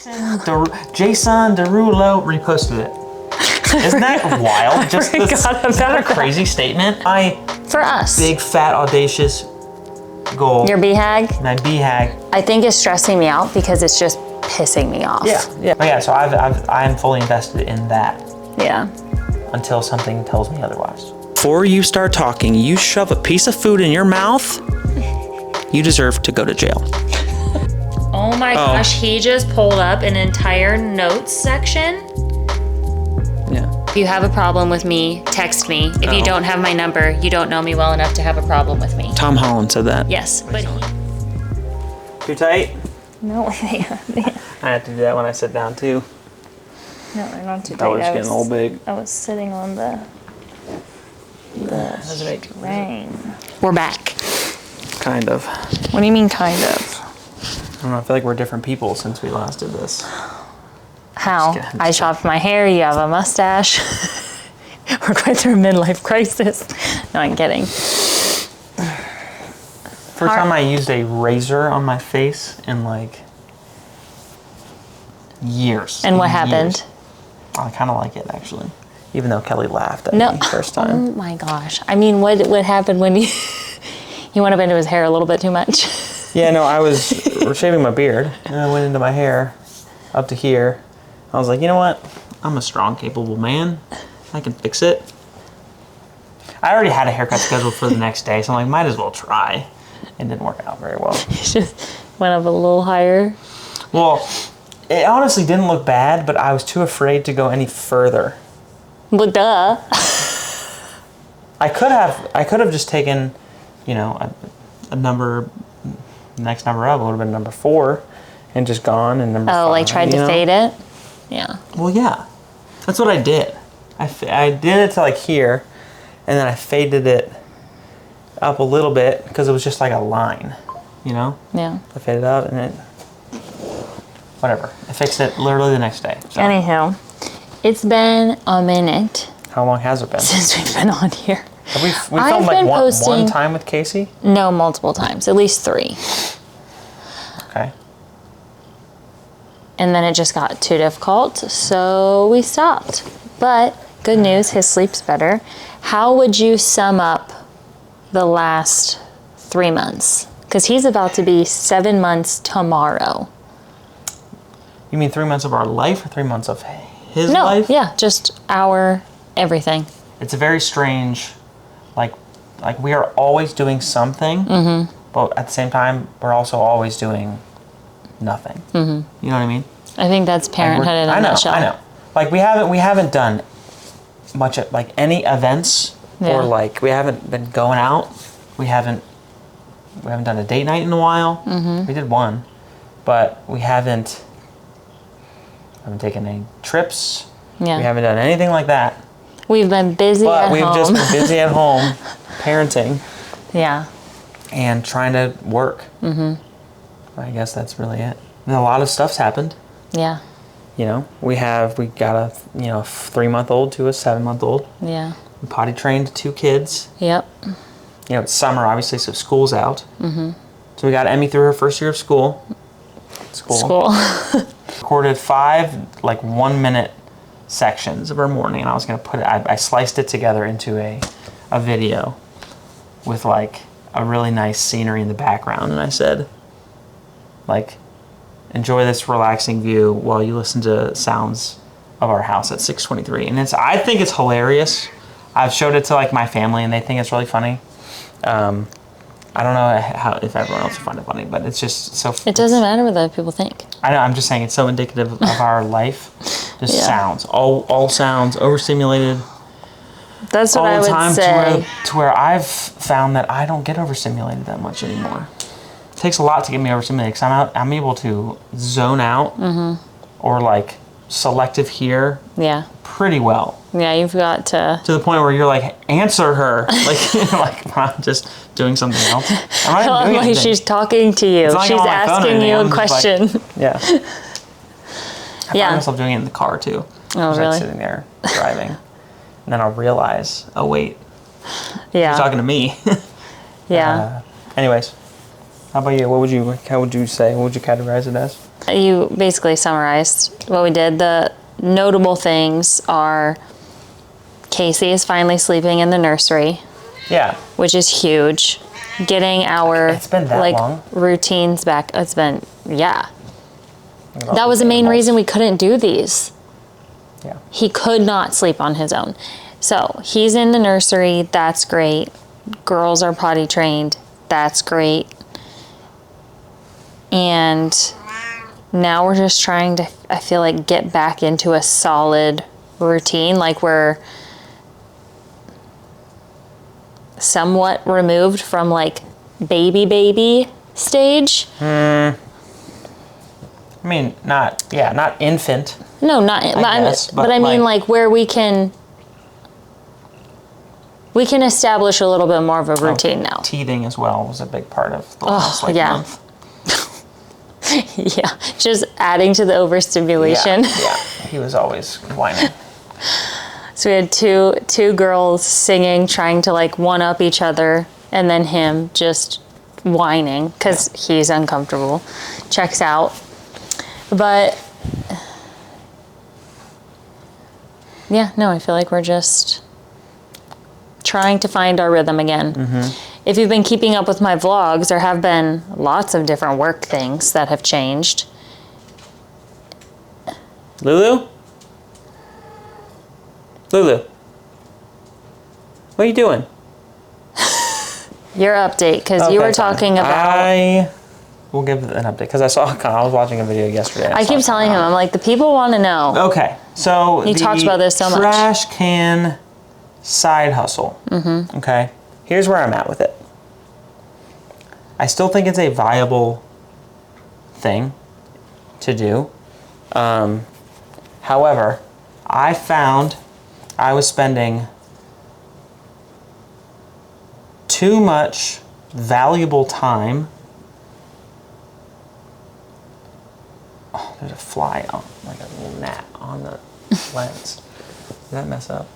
Jason Derulo reposted it. Isn't that wild? Just isn't that a crazy statement? For us. Big, fat, audacious goal. Your BHAG? My BHAG. I think it's stressing me out because it's just pissing me off. Yeah. So I'm fully invested in that. Yeah. Until something tells me otherwise. Before you start talking, you shove a piece of food in your mouth, you deserve to go to jail. Oh my gosh, he just pulled up an entire notes section. Yeah. If you have a problem with me, text me. If you don't have my number, you don't know me well enough to have a problem with me. Tom Holland said that. Yes, but Too tight? No, I have to do that when I sit down too. No, they're not too tight. I was getting a little big. I was sitting on the rain. We're back. Kind of. What do you mean, kind of? I don't know, I feel like we're different people since we last did this. How? I chopped my hair, you have a mustache. We're going through a midlife crisis. No, I'm kidding. First time I used a razor on my face in like years. And what happened? I kind of like it actually. Even though Kelly laughed at me first time. Oh my gosh. I mean, what happened when you went up into his hair a little bit too much? Yeah, no, I was shaving my beard and I went into my hair up to here. I was like, you know what? I'm a strong, capable man. I can fix it. I already had a haircut scheduled for the next day, so I'm like, might as well try. It didn't work out very well. You just went up a little higher. Well, it honestly didn't look bad, but I was too afraid to go any further. Well, duh. I could have just taken, you know, a number, next number up would have been number 4, and just gone and number 5. Oh, like tried to fade it? Yeah. Well, yeah, that's what I did. I did it to like here, and then I faded it up a little bit because it was just like a line, you know? Yeah. I faded up and it, whatever. I fixed it literally the next day. So. Anyhow, it's been a minute. How long has it been? Since we've been on here. Have we filmed like one time with Casey? No, multiple times, at least 3. Okay. And then it just got too difficult, so we stopped. But good news, his sleep's better. How would you sum up the last 3 months? Because he's about to be 7 months tomorrow. You mean 3 months of our life or 3 months of his life? Yeah, just our everything. It's a very strange, like we are always doing something, but at the same time, we're also always doing nothing. You know what I mean? I think that's parenthood in a nutshell. I know. Like we haven't done much of, like any events or like we haven't been going out. We haven't done a date night in a while. We did one, but we haven't taken any trips. Yeah. We haven't done anything like that. We've been busy at home. But we've just been busy at home, parenting. Yeah. And trying to work. I guess that's really it. And a lot of stuff's happened. Yeah. You know, we got a 3-month-old to a 7-month-old. Yeah. We potty trained 2 kids. Yep. You know, it's summer, obviously, so school's out. So we got Emmy through her first year of school. Recorded 5 like 1-minute sections of her morning, and I was gonna put it. I sliced it together into a video with like a really nice scenery in the background, and I said, like, enjoy this relaxing view while you listen to sounds of our house at 6:23. And I think it's hilarious. I've showed it to like my family, and they think it's really funny. I don't know if everyone else will find it funny, but it's just so. It doesn't matter what other people think. I know. I'm just saying it's so indicative of our life. Just sounds, all sounds, overstimulated. That's what I would say. To where I've found that I don't get overstimulated that much anymore. It takes a lot to get me overstimulated because I'm able to zone out or like selective hear. Yeah. Pretty well. Yeah, you've got to the point where you're like, answer her, like I'm just doing something else. I'm not doing anything. She's talking to you. She's asking you a question. Like, I find myself doing it in the car too. Oh, really? Like sitting there driving, and then I'll realize, oh wait, you're talking to me. Yeah. Anyways, How about you? How would you say? What would you categorize it as? You basically summarized what we did. The notable things are Casey is finally sleeping in the nursery. Yeah. Which is huge. Getting our It's been that long. routines back. It's been, yeah. That was the main reason we couldn't do these. Yeah. He could not sleep on his own. So he's in the nursery. That's great. Girls are potty trained. That's great. And now we're just trying to, I feel like, get back into a solid routine. Like we're somewhat removed from like baby stage. I mean, not infant. No, not, but I mean like where we can establish a little bit more of a routine now. Teething as well was a big part of the last month. Yeah, just adding to the overstimulation. Yeah, he was always whining. So we had two girls singing, trying to like one up each other, and then him just whining because he's uncomfortable. Checks out. But yeah, no, I feel like we're just trying to find our rhythm again. If you've been keeping up with my vlogs, there have been lots of different work things that have changed. Lulu? Lulu? What are you doing? Your update, because you were talking about... I will give an update, because I was watching a video yesterday. I keep telling him, I'm like, the people want to know. Okay, so he talks about this so much. Trash can side hustle. Okay, here's where I'm at with it. I still think it's a viable thing to do. However, I found I was spending too much valuable time. Oh, there's a fly on, like a little gnat on the lens. Did that mess up?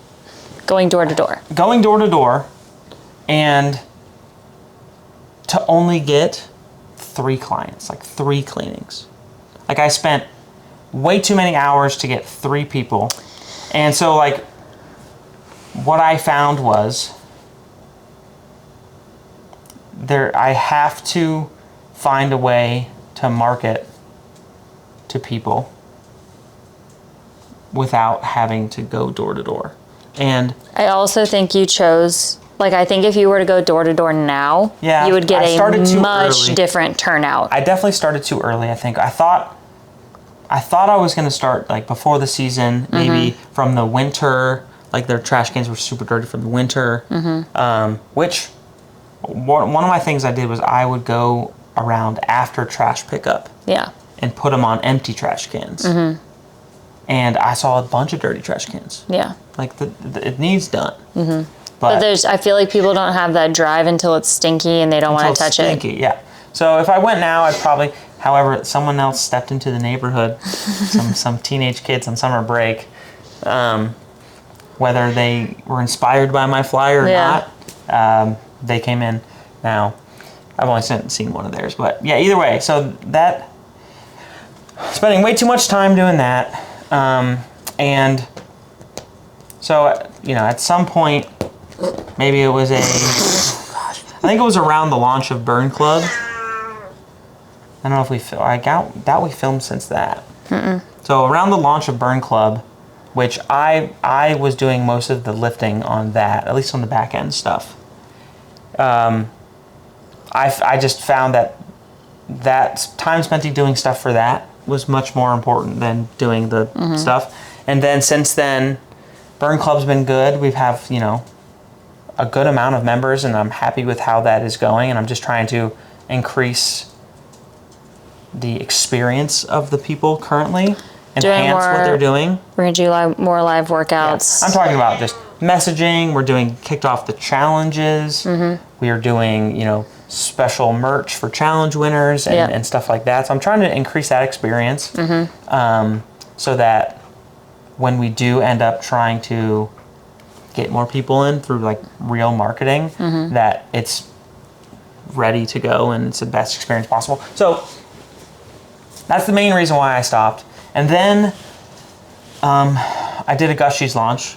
Going door to door. Going door to door, and to only get 3 clients, like 3 cleanings. Like I spent way too many hours to get 3 people. And so like what I found was I have to find a way to market to people without having to go door to door. And I also think you chose, like I think if you were to go door to door now, you would get a much different turnout. I definitely started too early, I think. I thought I was going to start like before the season, maybe from the winter, like their trash cans were super dirty from the winter, which one of my things I did was I would go around after trash pickup and put them on empty trash cans. And I saw a bunch of dirty trash cans. Yeah. Like it needs done. But I feel like people don't have that drive until it's stinky and they don't want to touch it. Yeah. So if I went now, I'd probably, however, someone else stepped into the neighborhood, some teenage kids on summer break, whether they were inspired by my flyer or not, they came in. Now, I've only seen one of theirs, but yeah, either way. So spending way too much time doing that. And so, at some point, maybe it was I think it was around the launch of Burn Club. I don't know if I doubt we filmed since that. So around the launch of Burn Club, which I was doing most of the lifting on that, at least on the back end stuff. I just found that time spent doing stuff for that was much more important than doing the stuff. And then since then, Burn Club's been good. We have, a good amount of members, and I'm happy with how that is going. And I'm just trying to increase the experience of the people currently, enhance what they're doing. We're going to do more live workouts. Yeah. I'm talking about just messaging. We're kicked off the challenges. We are doing, special merch for challenge winners and stuff like that. So I'm trying to increase that experience so that when we do end up trying to get more people in through like real marketing, that it's ready to go and it's the best experience possible. So that's the main reason why I stopped. And then I did a Gushies launch.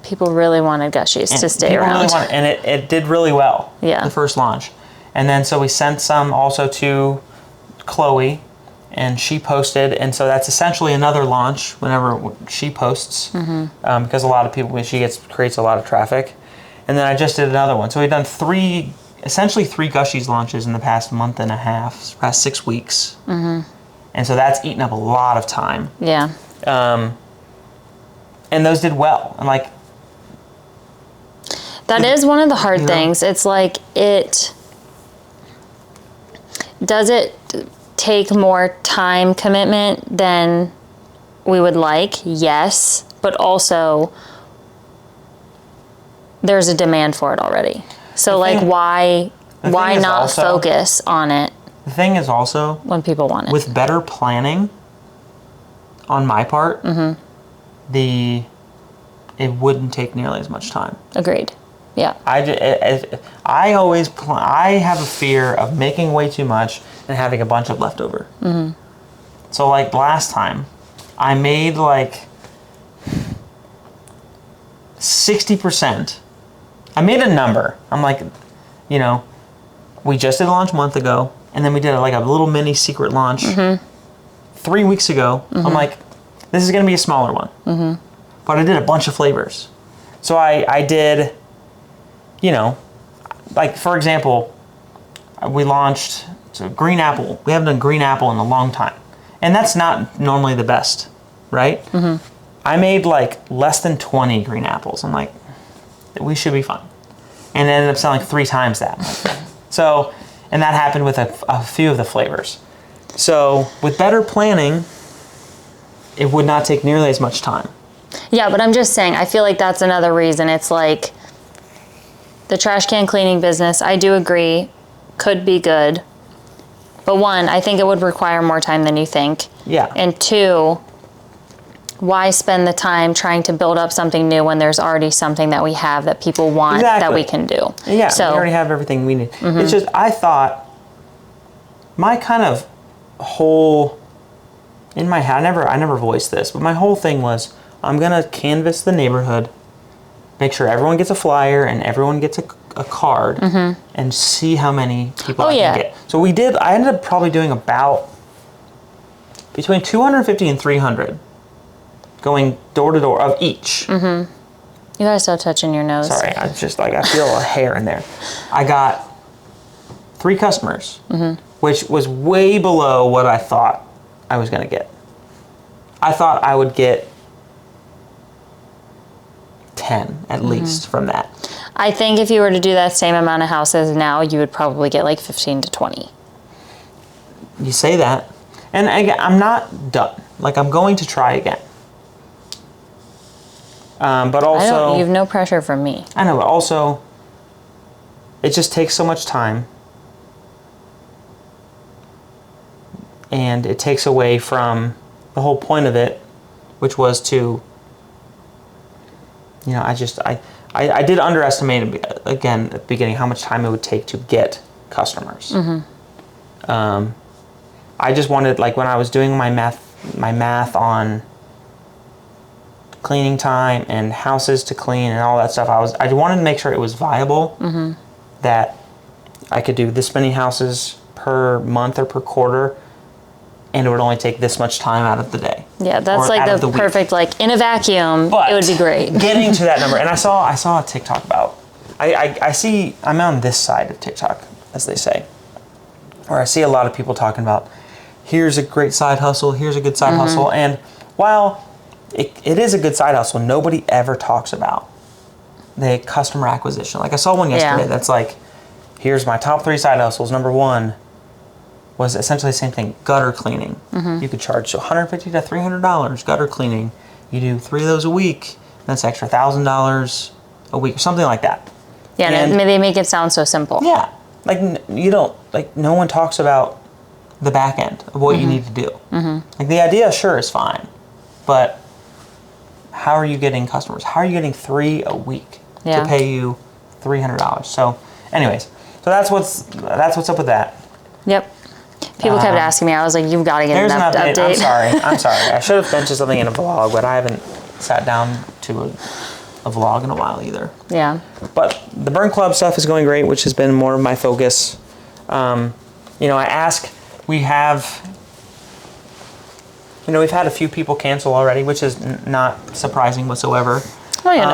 People really wanted Gushies to stay around. And it did really well, yeah. the first launch. And then so we sent some also to Chloe, and she posted, and so that's essentially another launch whenever she posts, because a lot of people, when she creates a lot of traffic. And then I just did another one. So we've done essentially three Gushies launches in the past month and a half, past 6 weeks. And so that's eaten up a lot of time. Yeah. And those did well. And like, that is one of the hard things. It's like, does it take more time commitment than we would like? Yes, but also there's a demand for it already. So like, why not focus on it? The thing is also, when people want it, with better planning on my part, it wouldn't take nearly as much time. Agreed. Yeah. I have a fear of making way too much and having a bunch of leftover. So like last time, I made like 60%. I made a number. I'm like, you know, we just did a launch a month ago, and then we did like a little mini secret launch 3 weeks ago. I'm like, this is gonna be a smaller one. But I did a bunch of flavors. So I did, you know, like for example, we launched green apple. We haven't done green apple in a long time. And that's not normally the best, right? I made like less than 20 green apples. I'm like, we should be fine. And it ended up selling 3 times that. So, and that happened with a few of the flavors. So with better planning, it would not take nearly as much time. Yeah, but I'm just saying, I feel like that's another reason. It's like the trash can cleaning business, I do agree, could be good. But one, I think it would require more time than you think. Yeah. And two, why spend the time trying to build up something new when there's already something that we have that people want that we can do? Yeah, so, we already have everything we need. It's just, I thought, my kind of whole, in my head, I never voiced this, but my whole thing was, I'm gonna canvass the neighborhood, make sure everyone gets a flyer and everyone gets a card, and see how many people I can get. So I ended up probably doing about between 250 and 300 going door to door of each. You gotta stop touching your nose. Sorry, I feel a hair in there. I got 3 customers, which was way below what I thought I was gonna get. I thought I would get 10 at least from that. I think if you were to do that same amount of houses now, you would probably get like 15 to 20. You say that. And again, I'm not done. Like, I'm going to try again. But also... you have no pressure from me. I know, but also, it just takes so much time. And it takes away from the whole point of it, which was to... You know, I did underestimate, again, at the beginning, how much time it would take to get customers. I just wanted, like, when I was doing my math on cleaning time and houses to clean and all that stuff, I wanted to make sure it was viable, that I could do this many houses per month or per quarter, and it would only take this much time out of the day. Yeah, that's like the perfect, like, in a vacuum, but it would be great. Getting to that number, and I saw a TikTok about, I'm on this side of TikTok, as they say, where I see a lot of people talking about, here's a great side hustle, here's a good side hustle, and while it is a good side hustle, nobody ever talks about the customer acquisition. Like, I saw one yesterday that's like, here's my top 3 side hustles. Number 1 was essentially the same thing, gutter cleaning. You could charge $150 to $300 gutter cleaning. You do 3 of those a week, that's extra $1,000 a week, or something like that. Yeah, and they make it sound so simple. Yeah, like no one talks about the back end of what you need to do. Like, the idea, sure, is fine, but how are you getting customers? How are you getting 3 a week to pay you $300? So, anyways, So that's what's up with that. Yep. People kept asking me. I was like, "You've got to get There's an an update. update." I'm sorry. I should have mentioned something in a vlog, but I haven't sat down to a vlog in a while either. Yeah. But the Burn Club stuff is going great, which has been more of my focus. You know, we've had a few people cancel already, which is not surprising whatsoever. Oh yeah, no,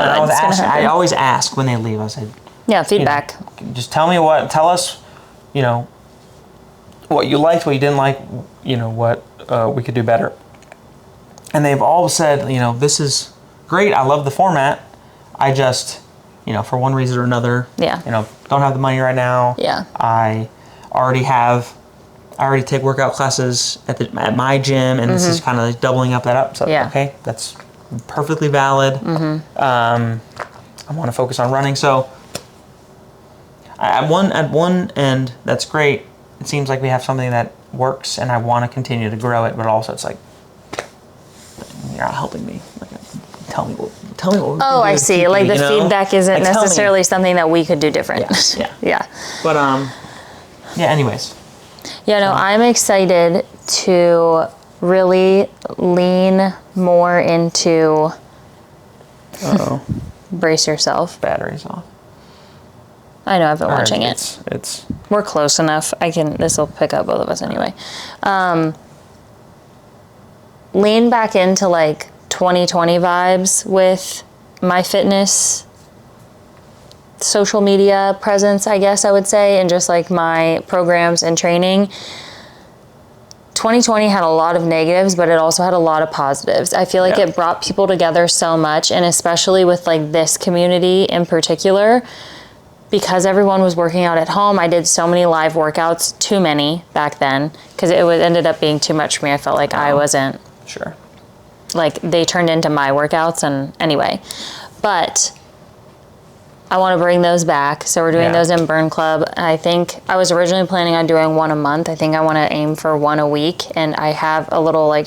I always ask when they leave. I said, yeah, feedback. You know, just tell us, you know, what you liked, what you didn't like, you know, what we could do better. And they've all said, you know, this is great. I love the format. I just, you know, for one reason or another, Yeah. you know, don't have the money right now. Yeah. I already take workout classes at my gym, and this is kind of like doubling up that up. So, Yeah. okay, that's perfectly valid. I want to focus on running. So at one end, that's great. It seems like we have something that works, and I want to continue to grow it. But also, it's like you're not helping me. Like, tell me what. Oh, I see. Like the feedback isn't like, necessarily something that we could do different. Yeah. Yeah. But yeah. Anyways. Yeah. No, I'm excited to really lean more into. Uh-oh. Brace yourself. Batteries off. I know. I've been watching it. It's. We're close enough. This will pick up both of us anyway. Lean back into like 2020 vibes with my fitness social media presence, I guess I would say, and just like my programs and training. 2020 had a lot of negatives, but it also had a lot of positives. I feel like it brought people together so much, and especially with like this community in particular, because everyone was working out at home. I did so many live workouts, too many back then, because it ended up being too much for me. I felt like I wasn't. Sure. Like they turned into my workouts, and anyway, but I want to bring those back. So we're doing those in Burn Club. I think I was originally planning on doing one a month. I think I want to aim for one a week, and I have a little like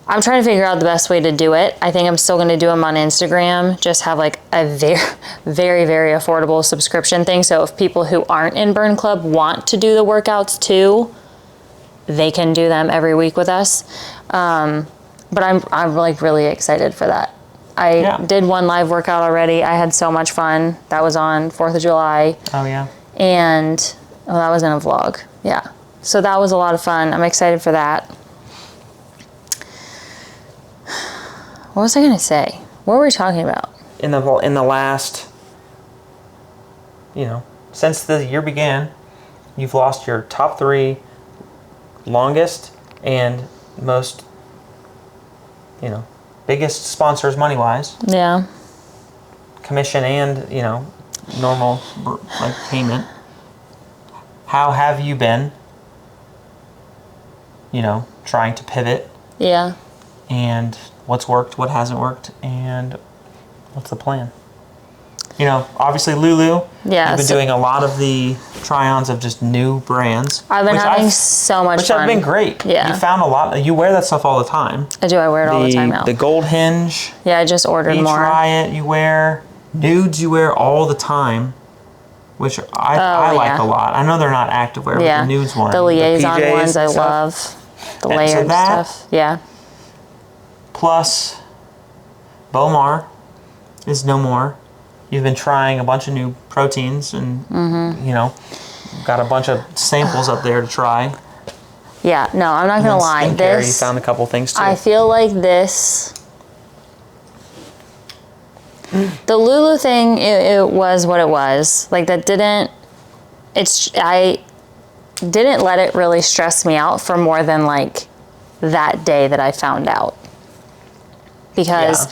I'm trying to figure out the best way to do it. I think I'm still going to do them on Instagram. Just have like a very, very, very affordable subscription thing. So if people who aren't in Burn Club want to do the workouts too, they can do them every week with us. But I'm like really excited for that. I did one live workout already. I had so much fun. That was on 4th of July. Oh yeah. And that was in a vlog. Yeah. So that was a lot of fun. I'm excited for that. What was I going to say? What were we talking about? In the last, you know, since the year began, you've lost your top 3 longest and most, you know, biggest sponsors money-wise. Yeah. Commission and, you know, normal like payment. How have you been, you know, trying to pivot? Yeah. And what's worked, what hasn't worked, and what's the plan? You know, obviously Lulu. Yeah. You've been doing a lot of the try-ons of just new brands. I've been having so much fun. Which have been great. Yeah. You found a lot. You wear that stuff all the time. I do. I wear it all the time now. The gold hinge. Yeah, I just ordered more. Try it. You wear nudes. You wear all the time, which I like a lot. I know they're not activewear, but the nudes one. The liaison PJs ones I stuff. love. The layered stuff. Yeah. Plus, Bomar is no more. You've been trying a bunch of new proteins, and you know, got a bunch of samples up there to try. Yeah, no, I'm not gonna lie. Skincare, you found a couple things too. I feel like this. The Lulu thing, it was what it was. Like that didn't. I didn't let it really stress me out for more than like that day that I found out. Because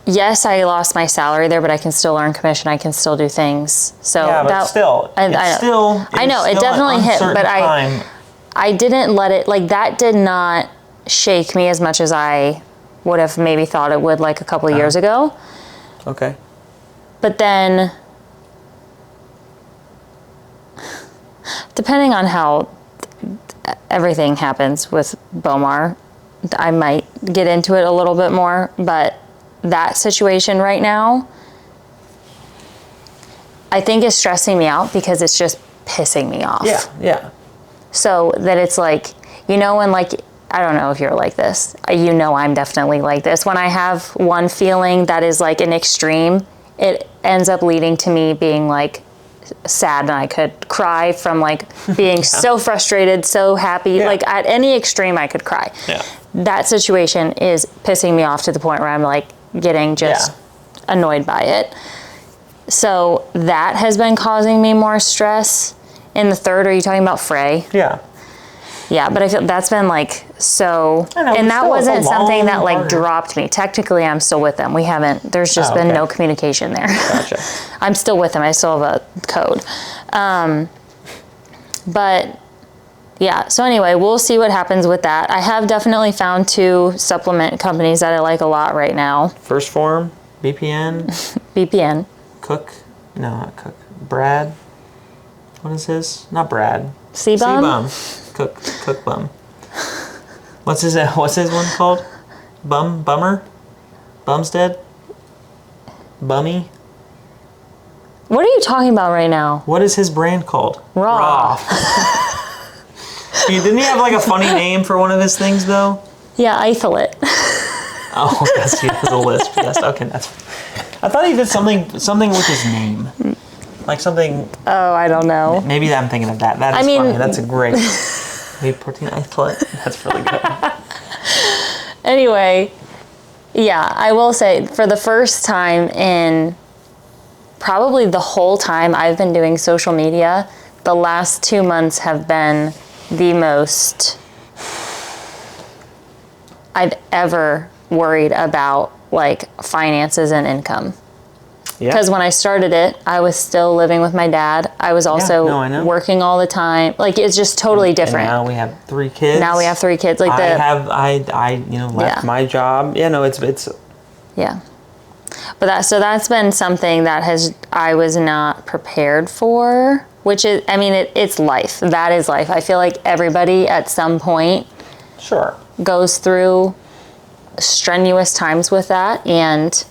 yes, I lost my salary there, but I can still earn commission. I can still do things. So yeah, but still, I know it definitely hit, but I didn't let it, like that did not shake me as much as I would have maybe thought it would like a couple of years ago. Okay. But then, depending on how everything happens with Bomar, I might get into it a little bit more, but that situation right now, I think is stressing me out because it's just pissing me off. Yeah, yeah. So that it's like, you know, when like, I don't know if you're like this. You know, I'm definitely like this. When I have one feeling that is like an extreme, it ends up leading to me being like sad, and I could cry from like being so frustrated, so happy. Yeah. Like at any extreme, I could cry. Yeah. That situation is pissing me off to the point where I'm like getting just annoyed by it. So that has been causing me more stress. In the third, are you talking about Frey? Yeah. Yeah, but I feel that's been like so, I know, and but that still, it's a wasn't something that long, like hard- dropped me. Technically, I'm still with them. We haven't, there's just been okay. no communication there. Gotcha. I'm still with them. I still have a code. But yeah, so anyway, we'll see what happens with that. I have definitely found 2 supplement companies that I like a lot right now. First Form, BPN, BPN. Cook. No, not Cook. Brad. What is his? Not Brad. C-Bum? Cook Bum. What's his one called? Bummer? Bumstead? Bummy? What are you talking about right now? What is his brand called? Raw. Didn't he have like a funny name for one of his things though? Yeah, isolate. Oh, yes, he has a lisp. Yes, okay, that's. I thought he did something with his name, like something. Oh, I don't know. Maybe I'm thinking of that. That is funny. That's a great. Whey protein isolate. That's really good. Anyway, yeah, I will say for the first time in probably the whole time I've been doing social media, the last 2 months have been the most I've ever worried about like finances and income. Yeah. Because when I started it, I was still living with my dad. I was also I know. working all the time. Like it's just totally different. And now we have 3 kids. Now we have 3 kids. Like I left my job. Yeah, no, it's yeah. But that's been something that I was not prepared for, which is, I mean, it's life. That is life. I feel like everybody at some point sure goes through strenuous times with that, and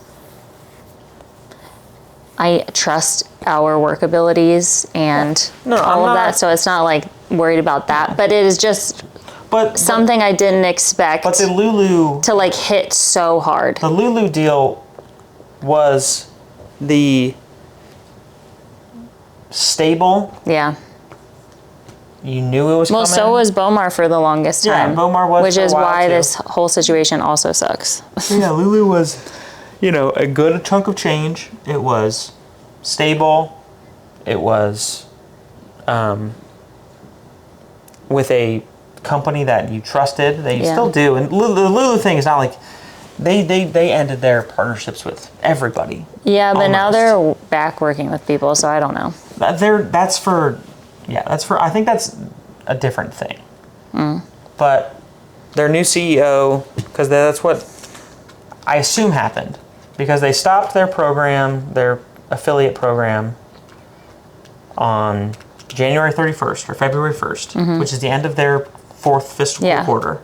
I trust our work abilities and all of that, so it's not like worried about that, but it is just something I didn't expect. But the Lulu to like hit so hard. The Lulu deal was the stable. Yeah. You knew it was coming. Well, so was Bomar for the longest time. Yeah, Bomar was which for a is while, why too. this whole situation also sucks. Yeah, Lulu was, a good chunk of change. It was stable. It was with a company that you trusted. They still do. And the Lulu thing is not like they ended their partnerships with everybody. Yeah, but now almost. they're back working with people, so I don't know. I think that's a different thing. But their new CEO, because that's what I assume happened, because they stopped their program, their affiliate program, on January 31st or February 1st, which is the end of their 4th fiscal quarter,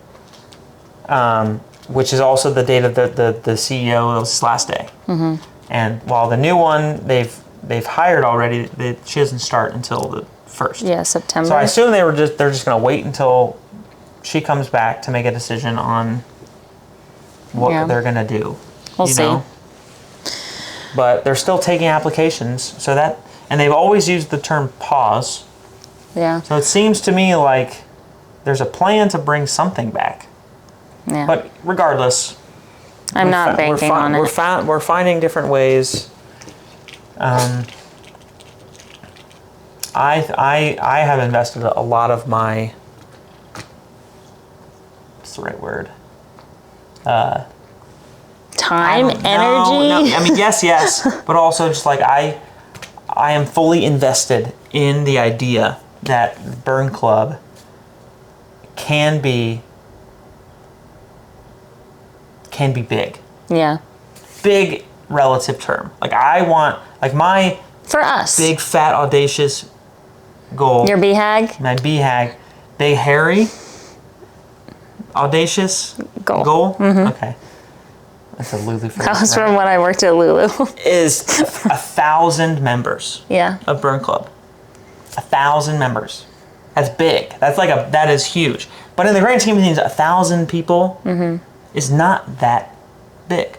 which is also the date of the CEO's last day. And while the new one they've hired already, she doesn't start until the 1st. Yeah, September. So I assume they're just going to wait until she comes back to make a decision on what they're going to do. We'll see. But they're still taking applications, and they've always used the term pause. Yeah. So it seems to me like there's a plan to bring something back. Yeah. But regardless, I'm not banking on it. We're finding different ways. I have invested a lot of my, what's the right word? Time, energy. No, I mean yes, but also just like I am fully invested in the idea that Burn Club can be big. Yeah. Big relative term. Like I want, like my For us. big fat audacious goal. Your BHAG? My BHAG. Big hairy audacious Goal. Okay. It's a Lulu. That was from when I worked at Lulu. Is 1,000 members. Yeah. Of Burn Club. 1,000 members. That's big. That is huge. But in the grand scheme of things, 1,000 people is not that big.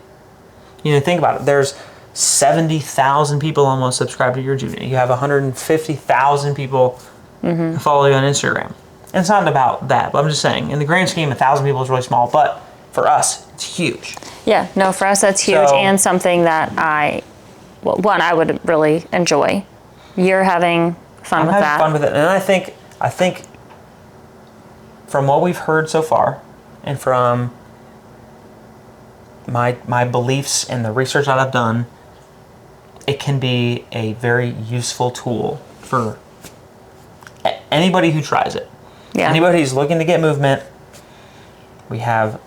You know, think about it. There's 70,000 people almost subscribed to your YouTube. You have 150,000 people who follow you on Instagram. And it's not about that, but I'm just saying, in the grand scheme, 1,000 people is really small, but for us, it's huge. Yeah, no, for us, that's huge, and something that I would really enjoy. You're having fun with that. I'm having fun with it, and I think from what we've heard so far, and from my beliefs and the research that I've done, it can be a very useful tool for anybody who tries it. Yeah. Anybody who's looking to get movement. We have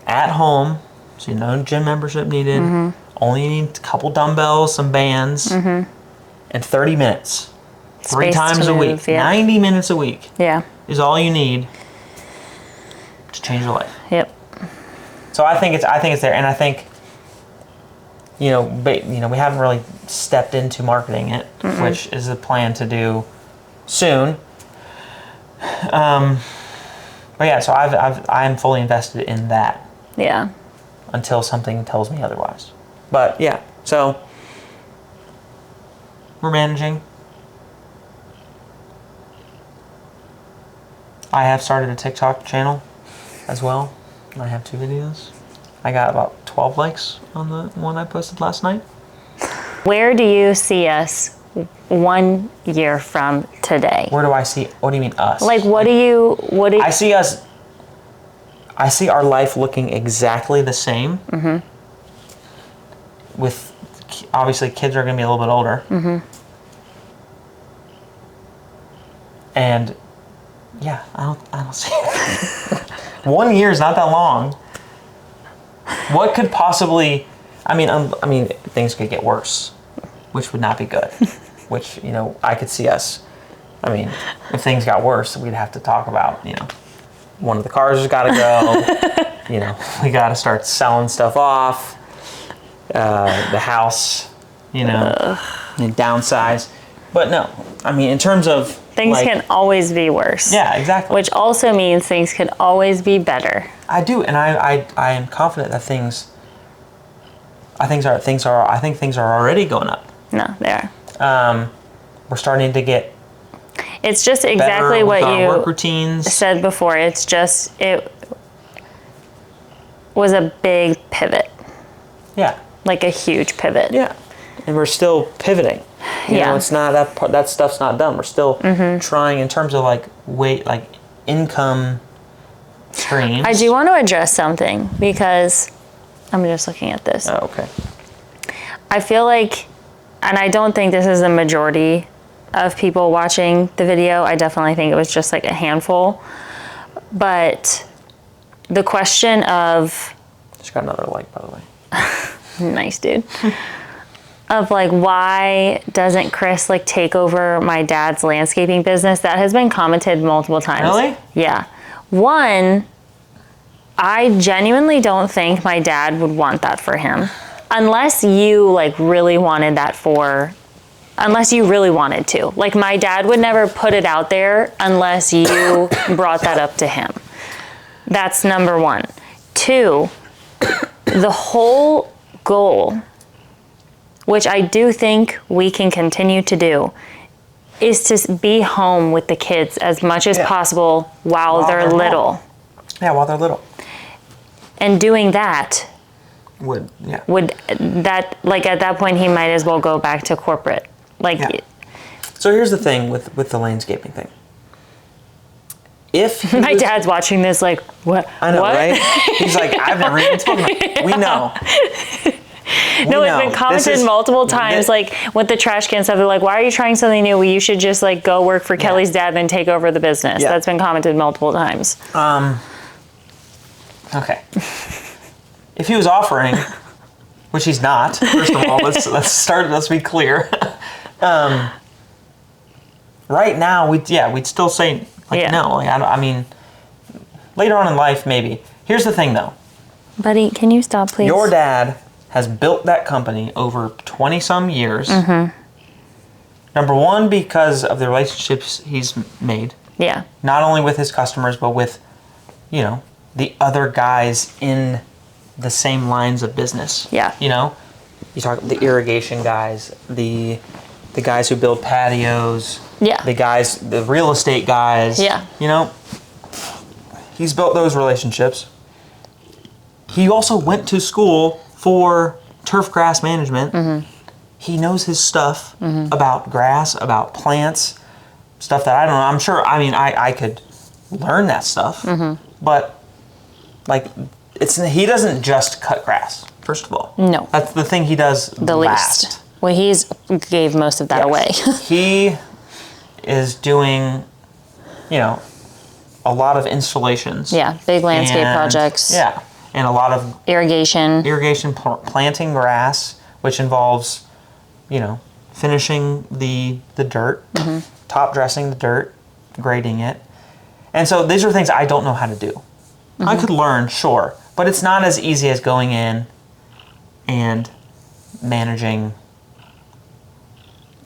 at home, so no gym membership needed. Only need a couple dumbbells, some bands, and 30 minutes. Three times a week. 90 minutes a week. Yeah. Is all you need to change your life. Yep. So I think it's there, and I think we haven't really stepped into marketing it, which is the plan to do soon. But yeah, so I'm fully invested in that. Yeah. Until something tells me otherwise. But yeah, so we're managing. I have started a TikTok channel as well. I have 2 videos. I got about 12 likes on the one I posted last night. Where do you see us 1 year from today? Where do I see? What do you mean us? Like, what do you? I see us. I see our life looking exactly the same. With obviously kids are going to be a little bit older. And yeah, I don't see it. 1 year is not that long. What could possibly? I mean, things could get worse, which would not be good. Which, I could see us. I mean, if things got worse, we'd have to talk about, one of the cars has got to go. We got to start selling stuff off. The house, and downsize. But no, I mean, in terms of things can always be worse. Yeah, exactly. Which also means things could always be better. I do, and I am confident that I think things are already going up. No, they are. We're starting to get. It's just exactly what you work routines said before. It was a big pivot. Yeah. Like a huge pivot. Yeah. And we're still pivoting. It's not that stuff's not done. We're still trying in terms of income streams. I do want to address something because I'm just looking at this. Oh, okay. I feel like, and I don't think this is the majority of people watching the video. I definitely think it was just like a handful. But the question of... Just got another like, by the way. Nice, dude. Of why doesn't Chris take over my dad's landscaping business? That has been commented multiple times. Really? Yeah. One, I genuinely don't think my dad would want that for him. Unless you really wanted that unless you really wanted to. My dad would never put it out there unless you brought that up to him. That's number one. Two, the whole goal, which I do think we can continue to do, is to be home with the kids as much as possible while they're little. Home. Yeah, while they're little. And doing that would that at that point he might as well go back to corporate. So here's the thing with the landscaping thing. If my dad's watching this what? I know, what? right? He's I've never even spoken about it. We know. No, it's been commented multiple times, with the trash can stuff. They're why are you trying something new? Well, you should just go work for Kelly's dad and take over the business. Yeah. That's been commented multiple times. Okay. If he was offering, which he's not, first of all, let's be clear. Right now, we'd still say no. I mean, later on in life, maybe. Here's the thing, though. Buddy, can you stop, please? Your dad has built that company over 20-some years. Number one, because of the relationships he's made. Yeah. Not only with his customers, but with, you know, the other guys in the same lines of business. Yeah. You know, you talk the irrigation guys, the guys who build patios. Yeah. The real estate guys. Yeah. You know, he's built those relationships. He also went to school for turf grass management. He knows his stuff about grass, about plants, stuff that I don't know. I'm sure, I mean, I could learn that stuff, but like, he doesn't just cut grass, first of all. No. That's the thing he does The last. least. Well, he's gave most of that away. He is doing, you know, a lot of installations. Yeah, big landscape projects. Yeah, and a lot of irrigation, planting grass, which involves, you know, finishing the dirt, top dressing the dirt, grading it. And so these are things I don't know how to do. I could learn, sure, but it's not as easy as going in and managing,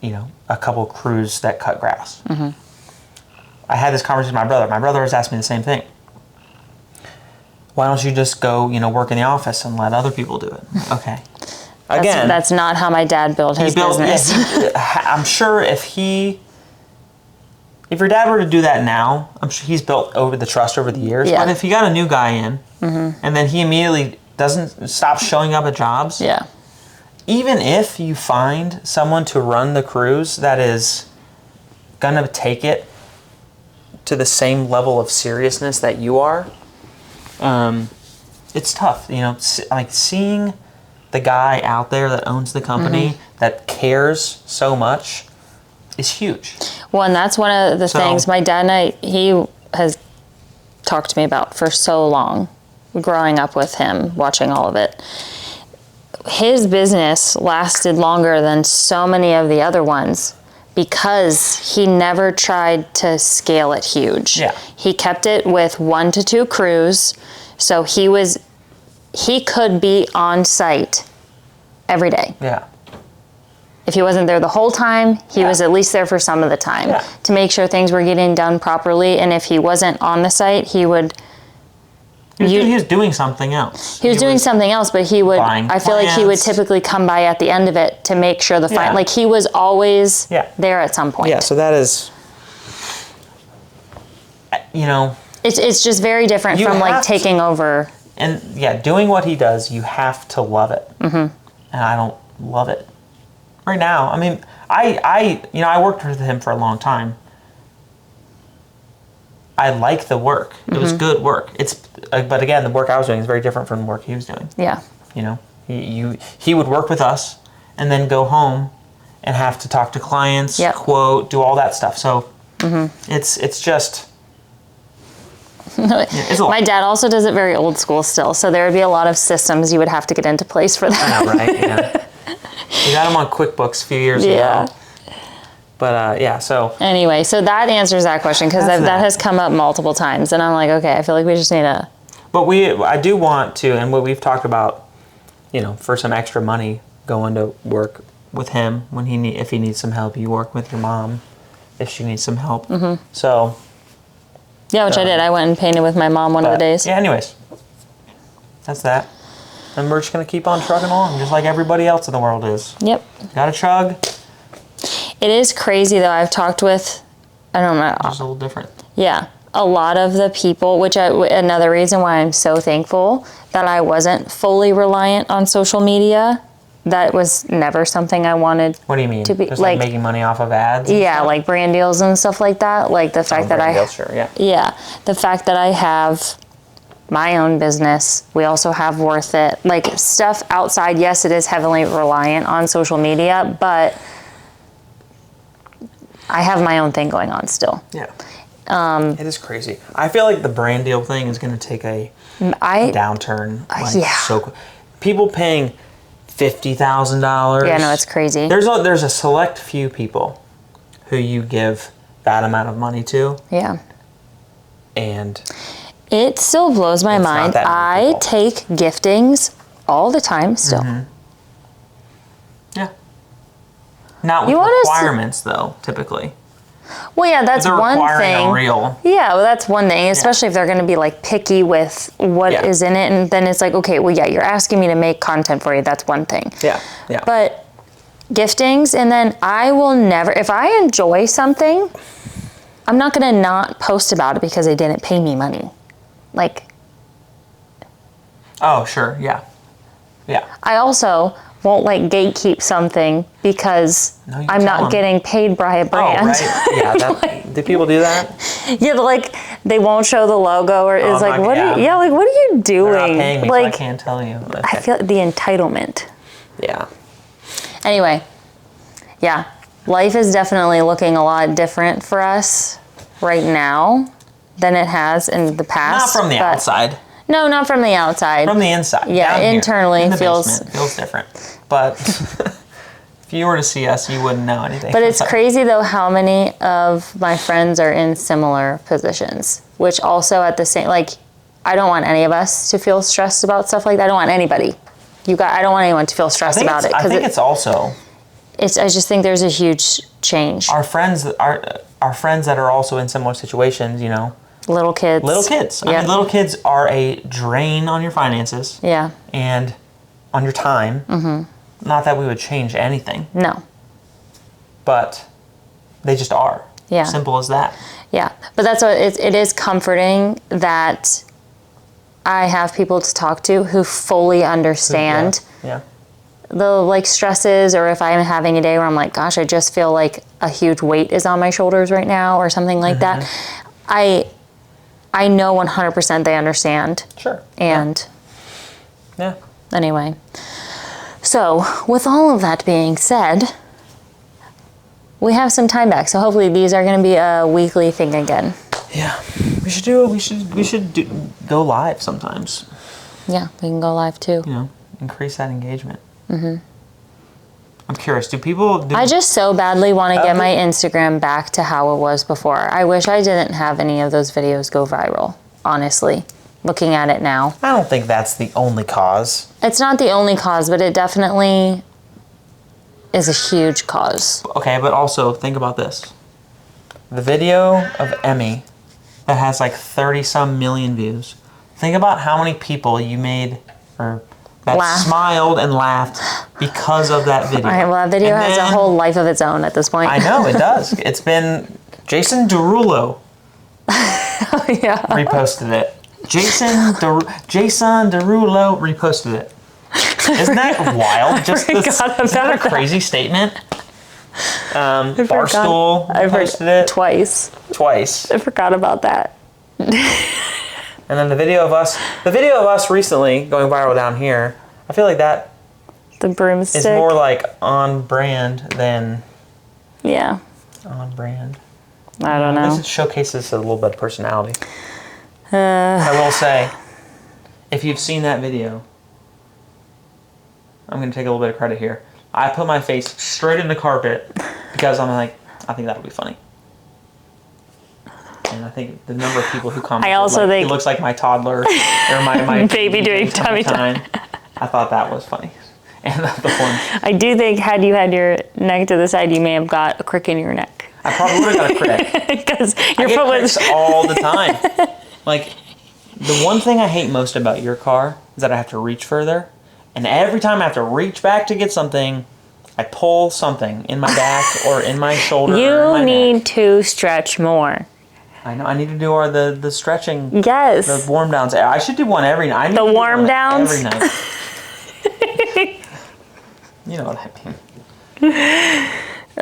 you know, a couple crews that cut grass. I had this conversation with my brother. My brother has asked me the same thing. Why don't you just go, you know, work in the office and let other people do it? Okay. Again, that's not how my dad built his business. I'm sure if your dad were to do that now, I'm sure he's built over the trust over the years. Yeah. But if you got a new guy in, and then he immediately doesn't stop showing up at jobs, Yeah. even if you find someone to run the crews that is gonna take it to the same level of seriousness that you are, it's tough. You know, like seeing the guy out there that owns the company that cares so much is huge. Well, and that's one of the things my dad and he has talked to me about for so long, growing up with him, watching all of it. His business lasted longer than so many of the other ones because he never tried to scale it huge. Yeah. He kept it with 1 to 2 crews, so he could be on site every day. Yeah. If he wasn't there the whole time, he was at least there for some of the time to make sure things were getting done properly. And if he wasn't on the site, he would. He was doing something else. He was doing something else, but he would. I feel like he would plants. typically come by at the end of it to make sure like he was always there at some point. Yeah. So that is, you know, it's just very different from like taking over. And yeah, doing what he does, you have to love it. And I don't love it right now. I mean, I worked with him for a long time. I like the work. It was good work. But again, the work I was doing is very different from the work he was doing. Yeah. You know, he would work with us and then go home and have to talk to clients, quote, do all that stuff. So it's just. It's a lot. My dad also does it very old school still, so there would be a lot of systems you would have to get into place for that. I know, right? Yeah. We got him on QuickBooks a few years ago. But so. Anyway, so that answers that question because that has come up multiple times, and I'm like, okay, I feel like we just need to. But I do want to, and what we've talked about, you know, for some extra money, going to work with him when if he needs some help. You work with your mom if she needs some help. So. Yeah, which I did. I went and painted with my mom one of the days. Yeah, anyways. That's that. And we're just going to keep on trucking along, just like everybody else in the world is. Yep. Got to chug. It is crazy, though. I've talked with, I don't know. Just a little different. Yeah. A lot of the people, another reason why I'm so thankful that I wasn't fully reliant on social media. That was never something I wanted. What do you mean? To be just like making money off of ads? Yeah, like brand deals and stuff like that. Like the fact that sure, yeah. Yeah, the fact that I have my own business. We also have Worth It. Like stuff outside, yes, it is heavily reliant on social media, but I have my own thing going on still. Yeah. It is crazy. I feel like the brand deal thing is going to take a downturn. So people paying $50,000. Yeah, no, it's crazy. There's a select few people who you give that amount of money to. Yeah. And It still blows my It's not mind. that many I people. take giftings all the time still. Yeah. Not with You want us to- requirements, though, typically. Well, yeah, that's They're one requiring thing. a reel. Yeah, well, that's one thing, especially if they're going to be like picky with what Yeah. is in it. And then it's like, okay, well, yeah, you're asking me to make content for you. That's one thing. Yeah, yeah. But giftings, and then I will never, if I enjoy something, I'm not going to not post about it because they didn't pay me money. Like, Oh, sure, yeah. Yeah. I also won't like gatekeep something because No, you I'm tell not them. getting paid by a brand. Oh, right. Yeah, that, do people do that? Yeah, like they won't show the logo, or it's I'm like, not- what? yeah. Yeah, like what are you doing? They're not paying me, so I like, can't tell you. Okay. I feel the entitlement. Yeah. Anyway, yeah, life is definitely looking a lot different for us right now than it has in the Not past. from the but- outside. No, not from the outside. From the inside. Yeah, down here, internally in the feels- basement, feels different. But if you were to see us, you wouldn't know anything. But it's crazy though how many of my friends are in similar positions, which also at the same, like, I don't want any of us to feel stressed about stuff like that. I don't want anybody. I don't want anyone to feel stressed about it. I think it's also I just think there's a huge change. our friends that are also in similar situations, you know. Little kids. Little kids. I Yeah. mean, little kids are a drain on your finances Yeah. and on your time. Mm-hmm. Not that we would change anything, No. but they just are. Yeah. Simple as that. Yeah. But that's what it is comforting that I have people to talk to who fully understand Yeah. the like stresses, or if I'm having a day where I'm like, gosh, I just feel like a huge weight is on my shoulders right now or something like that. I know 100% they understand. Sure. And Yeah. anyway, so with all of that being said, we have some time back. So hopefully these are going to be a weekly thing again. Yeah. We should go live sometimes. Yeah, we can go live too. You know, increase that engagement. Mm-hmm. I'm curious. Do people? I just so badly want to get Okay. my Instagram back to how it was before. I wish I didn't have any of those videos go viral, honestly, looking at it now. I don't think that's the only cause. It's not the only cause, but it definitely is a huge cause. Okay, but also think about this. The video of Emmy that has like 30-some million views. Think about how many people you made or that Laugh. smiled and laughed because of that video. All right, well, that video And has a then- whole life of its own at this point. I know, it does. It's been Jason Derulo Yeah. reposted it. Jason Derulo reposted it. Isn't that wild? Just forgot isn't that a about that. crazy statement? Barstool I've heard posted it twice. twice. I forgot about that. And then the video of us recently going viral down here, I feel like that The broomstick. is more like on brand than Yeah. on brand. I don't know. This showcases a little bit of personality. I will say, if you've seen that video, I'm going to take a little bit of credit here. I put my face straight in the carpet because I'm like, I think that'll be funny. And I think the number of people who commented, I also like, think- it looks like my toddler or my Baby doing tummy time. I thought that was funny. And the one, I do think had you had your neck to the side, you may have got a crick in your neck. I probably would have got a crick. Because I your get foot was... cricks all the time. Like, the one thing I hate most about your car is that I have to reach further. And every time I have to reach back to get something, I pull something in my back or in my shoulder or in You my need neck. to stretch more. I know, I need to do the stretching, Yes. the warm downs. I should do one every night. I need The to do warm one downs? Every night. You know what I mean.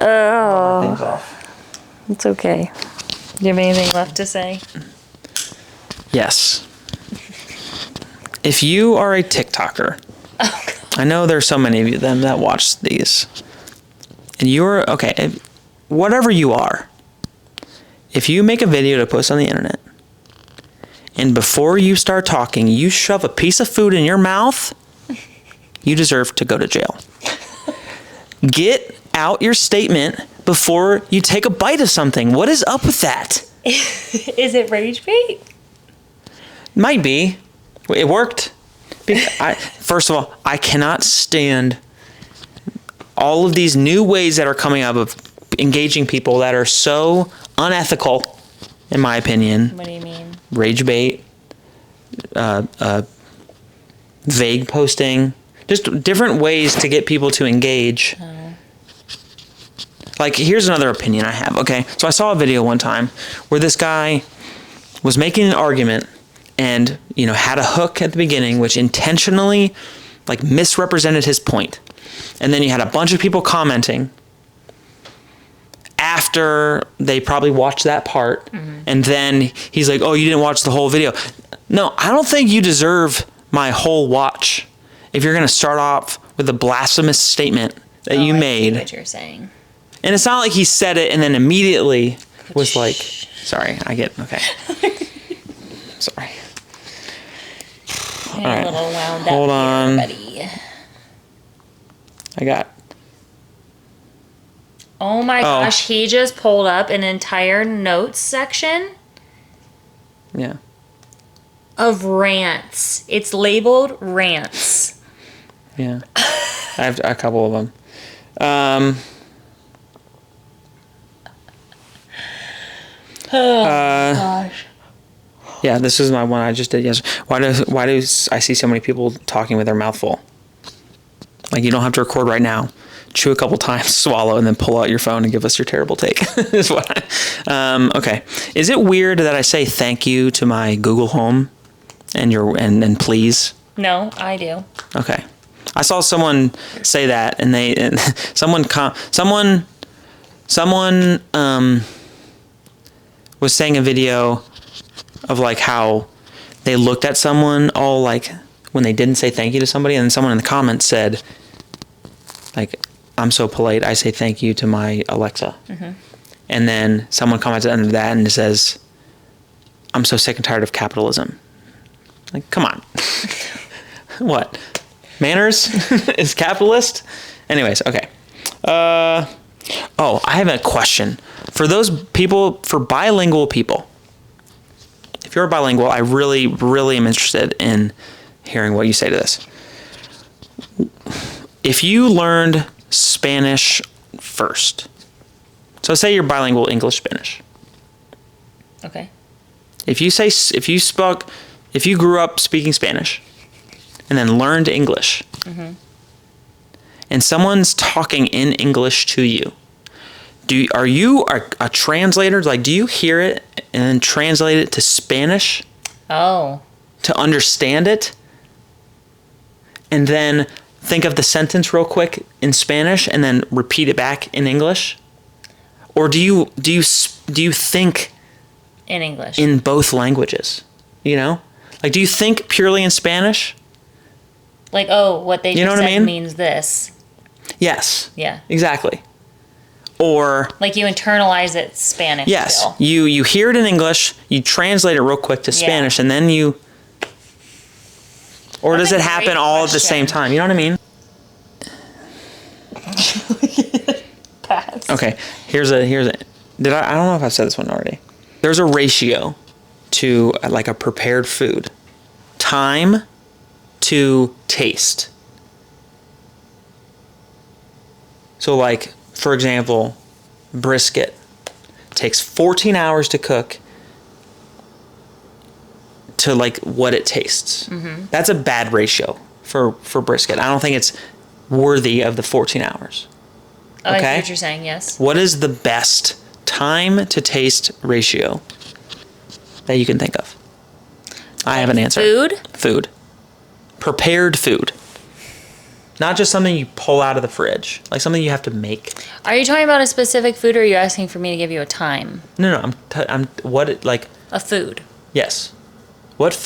Oh, Things off. it's okay. Do you have anything left to say? Yes. If you are a TikToker, I know there's so many of them that watch these, and you're, okay, whatever you are, if you make a video to post on the internet, and before you start talking, you shove a piece of food in your mouth, you deserve to go to jail. Get out your statement before you take a bite of something. What is up with that? Is it rage bait? Might be. It worked. First of all, I cannot stand all of these new ways that are coming up of engaging people that are so unethical, in my opinion. What do you mean? Rage bait, vague posting, just different ways to get people to engage. Oh. Like, here's another opinion I have, okay? So I saw a video one time where this guy was making an argument and, you know, had a hook at the beginning which intentionally, like, misrepresented his point. And then you had a bunch of people commenting after they probably watched that part. Mm-hmm. And then he's like, oh, you didn't watch the whole video. No, I don't think you deserve my whole watch if you're going to start off with a blasphemous statement that you made. I see what you're saying. And it's not like he said it and then immediately was like, sorry, okay. Sorry. All right. A little wound Hold up on. Here, buddy. I got. Oh my gosh, he just pulled up an entire notes section. Yeah. Of rants. It's labeled rants. Yeah. I have a couple of them. Gosh. Yeah, this is my one I just did yesterday. Why do I see so many people talking with their mouth full? Like, you don't have to record right now. Chew a couple times, swallow, and then pull out your phone and give us your terrible take. Is what okay. Is it weird that I say thank you to my Google Home and please? No, I do. Okay. I saw someone say that, and someone was saying a video of like how they looked at someone all like when they didn't say thank you to somebody, and then someone in the comments said like, I'm so polite, I say thank you to my Alexa. Mm-hmm. And then someone commented under that and it says, I'm so sick and tired of capitalism. Like, come on. What? Manners is capitalist? Anyways, okay. I have a question. For those people, for bilingual people, if you're bilingual, I really, really am interested in hearing what you say to this. If you learned Spanish first, so say you're bilingual English-Spanish. Okay. If you grew up speaking Spanish and then learned English, mm-hmm. and someone's talking in English to you, are you a translator? Like, do you hear it and then translate it to Spanish? Oh. To understand it? And then think of the sentence real quick in Spanish and then repeat it back in English? Or do you think in English in both languages? You know? Like, do you think purely in Spanish? Like, oh, what they just said means this. Yes. Yeah. Exactly. Or like you internalize it Spanish. Yes. Still. You hear it in English, you translate it real quick to Spanish, and then you. Or does it happen all at the same time? You know what I mean? Pass. Okay. Here's a. I don't know if I've said this one already. There's a ratio to like a prepared food. Time to taste. So like, for example, brisket takes 14 hours to cook to like what it tastes. Mm-hmm. That's a bad ratio for brisket. I don't think it's worthy of the 14 hours. Oh, okay? I see what you're saying, yes. What is the best time to taste ratio that you can think of? I have an answer. Food. Prepared food. Not just something you pull out of the fridge. Like something you have to make. Are you talking about a specific food, or are you asking for me to give you a time? No. I'm a food. Yes. What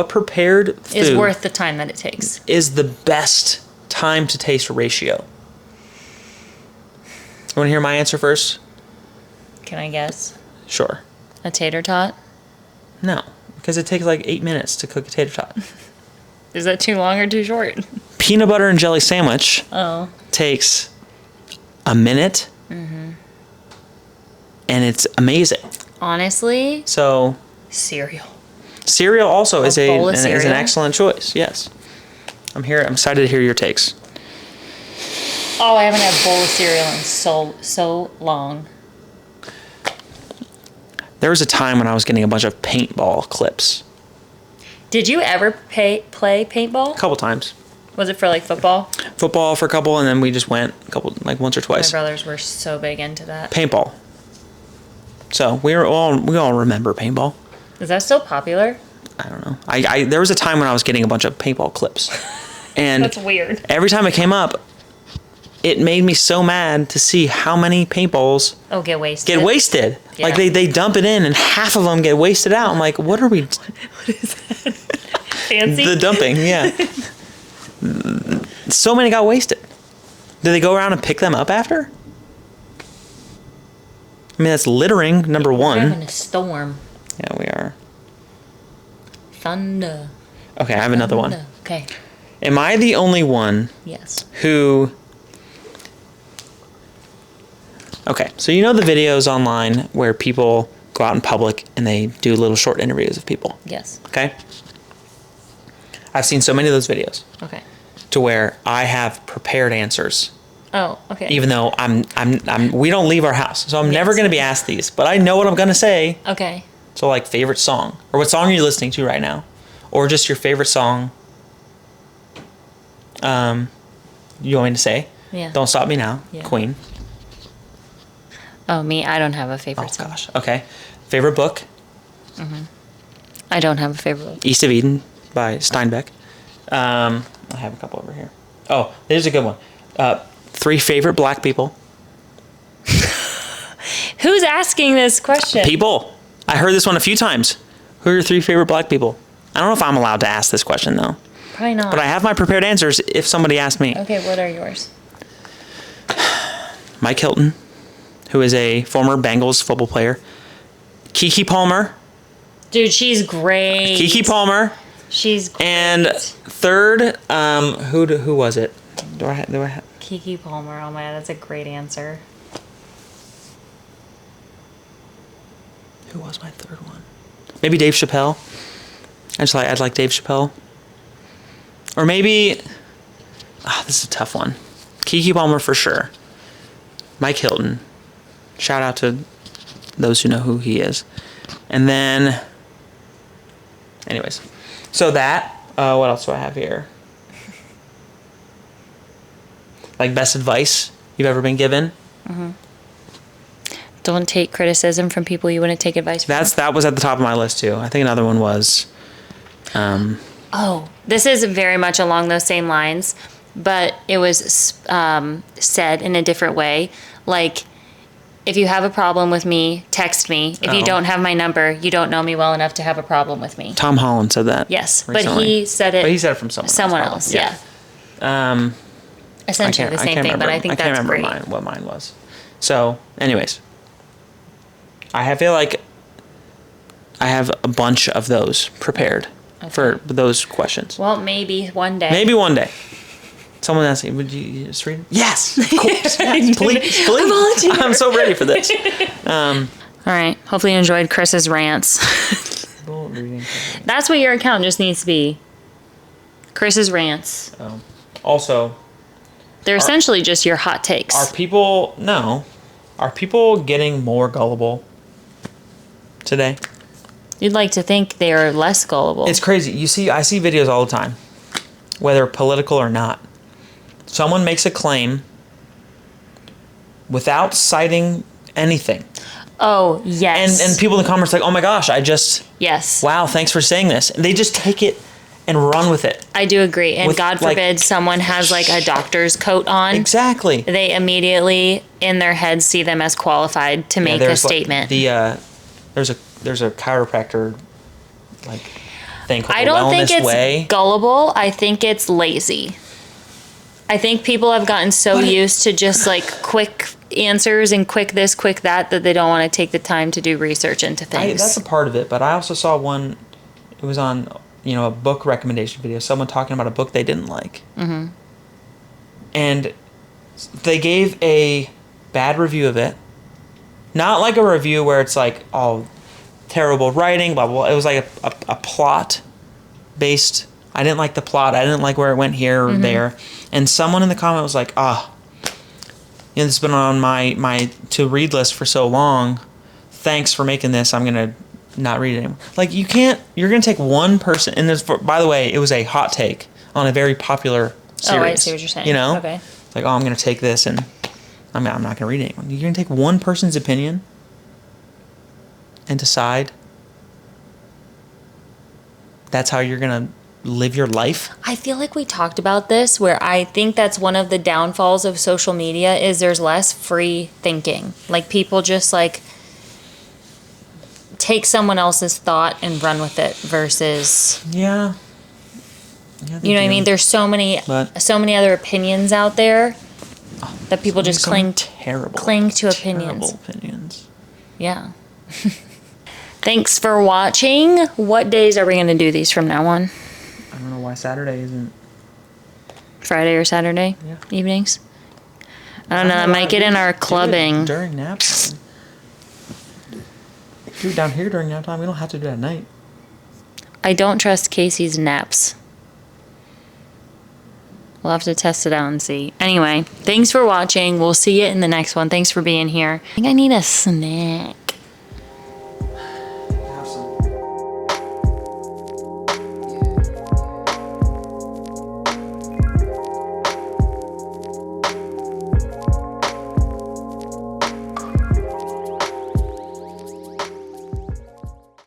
prepared food is worth the time that it takes? Is the best time to taste ratio? You want to hear my answer first? Can I guess? Sure. A tater tot? No, because it takes like 8 minutes to cook a tater tot. Is that too long or too short? Peanut butter and jelly sandwich takes a minute, mm-hmm. and it's amazing. Honestly? So... cereal. Cereal also is bowl of is cereal? an excellent choice. Yes. I'm excited to hear your takes. Oh, I haven't had a bowl of cereal in so long. There was a time when I was getting a bunch of paintball clips. Did you ever play paintball? A couple times. Was it for like football? Football for a couple, and then we just went a couple, like once or My twice. brothers were so big into that. Paintball. So we all remember paintball. Is that still popular? I don't know. There was a time when I was getting a bunch of paintball clips, and That's weird. every time it came up, it made me so mad to see how many paintballs get wasted. get wasted. Yeah. Like they dump it in, and half of them get wasted out. I'm like, what are we? What is that? Fancy? The dumping, yeah. So many got wasted. Do they go around and pick them up after? I mean, that's littering, number We're one. having a storm. Yeah, we are. Thunder. Okay, I have another one. Thunder. Okay. Am I the only one Yes. who... Okay, so you know the videos online where people go out in public and they do little short interviews of people? Yes. Okay? I've seen so many of those videos Okay. to where I have prepared answers. Oh, okay. Even though we don't leave our house, so I'm never Yes. going to be asked these, but I know what I'm going to say. Okay. So like favorite song, or what song are you listening to right now, or just your favorite song. You want me to say? Yeah. Don't Stop Me Now, Yeah. Queen. Oh, me, I don't have a Oh favorite song. gosh. Okay. Favorite book, I don't have a favorite book. East of Eden by Steinbeck. I have a couple over here. Oh, there's a good one. 3 favorite black people. Who's asking this question? People. I heard this one a few times. Who are your 3 favorite black people? I don't know if I'm allowed to ask this question though. Probably not. But I have my prepared answers if somebody asked me. Okay, what are yours? Mike Hilton, who is a former Bengals football player. Keke Palmer. Dude, she's great. Keke Palmer. She's great. And third, who was it? Do I have? Keke Palmer. Oh my god, that's a great answer. Who was my third one? Maybe Dave Chappelle. I'd like Dave Chappelle. Or maybe, this is a tough one. Keke Palmer for sure. Mike Hilton. Shout out to those who know who he is. And then, anyways. So that, what else do I have here? Like best advice you've ever been given? Don't take criticism from people you wouldn't take advice from. That was at the top of my list too. I think another one was, Oh, this is very much along those same lines, but it was said in a different way. Like, if you have a problem with me, text me. If you don't have my number, you don't know me well enough to have a problem with me. Tom Holland said that. Yes, recently. but he said it. But he said it from someone else. Yeah. Essentially the same thing, but I think that's great. I can't remember what mine was. So, anyways, I feel like I have a bunch of those prepared for those questions. Well, maybe one day. Maybe one day. Someone asked me, would you just read? Yes, of course. Yes, please. volunteer. I'm so ready for this. All right. Hopefully you enjoyed Chris's rants. That's what your account just needs to be. Chris's rants. Also, They're essentially just your hot takes. are people getting more gullible today? You'd like to think they are less gullible. It's crazy. I see videos all the time, whether political or not. Someone makes a claim without citing anything. Oh, yes. And people in the comments are like, oh my gosh, yes. wow, thanks for saying this. And they just take it and run with it. I do agree. And With, God forbid someone has like a doctor's coat on. Exactly. They immediately in their heads see them as qualified to make a statement. There's a chiropractor like thing called I the don't Wellness think it's Way. gullible. I think it's lazy. I think people have gotten so used to just like quick answers and quick this, quick that they don't want to take the time to do research into things. That's a part of it, but I also saw one. It was on a book recommendation video. Someone talking about a book they didn't like, and they gave a bad review of it. Not like a review where it's like, oh, terrible writing, blah, blah, blah. It was like a plot based. I didn't like the plot. I didn't like where it went here or there. And someone in the comment was like, this has been on my to read list for so long. Thanks for making this. I'm going to not read it anymore. Like, you're going to take one person. And this, by the way, it was a hot take on a very popular series. Oh, I see what you're saying. You know? Okay. Like, I'm going to take this and I'm not going to read it anymore. You're going to take one person's opinion and decide that's how you're going to live your life. I feel like we talked about this, where I think that's one of the downfalls of social media is there's less free thinking. Like, people just like take someone else's thought and run with it versus Yeah, you know what I mean? There's so many other opinions out there that people just cling to opinions. Terrible opinions. Yeah. Thanks for watching. What days are we going to do these from now on? I don't know why Saturday isn't Friday or Saturday evenings? I don't know. I might get in our clubbing. During nap time. Do it down here during nap time. We don't have to do it at night. I don't trust Casey's naps. We'll have to test it out and see. Anyway, thanks for watching. We'll see you in the next one. Thanks for being here. I think I need a snack.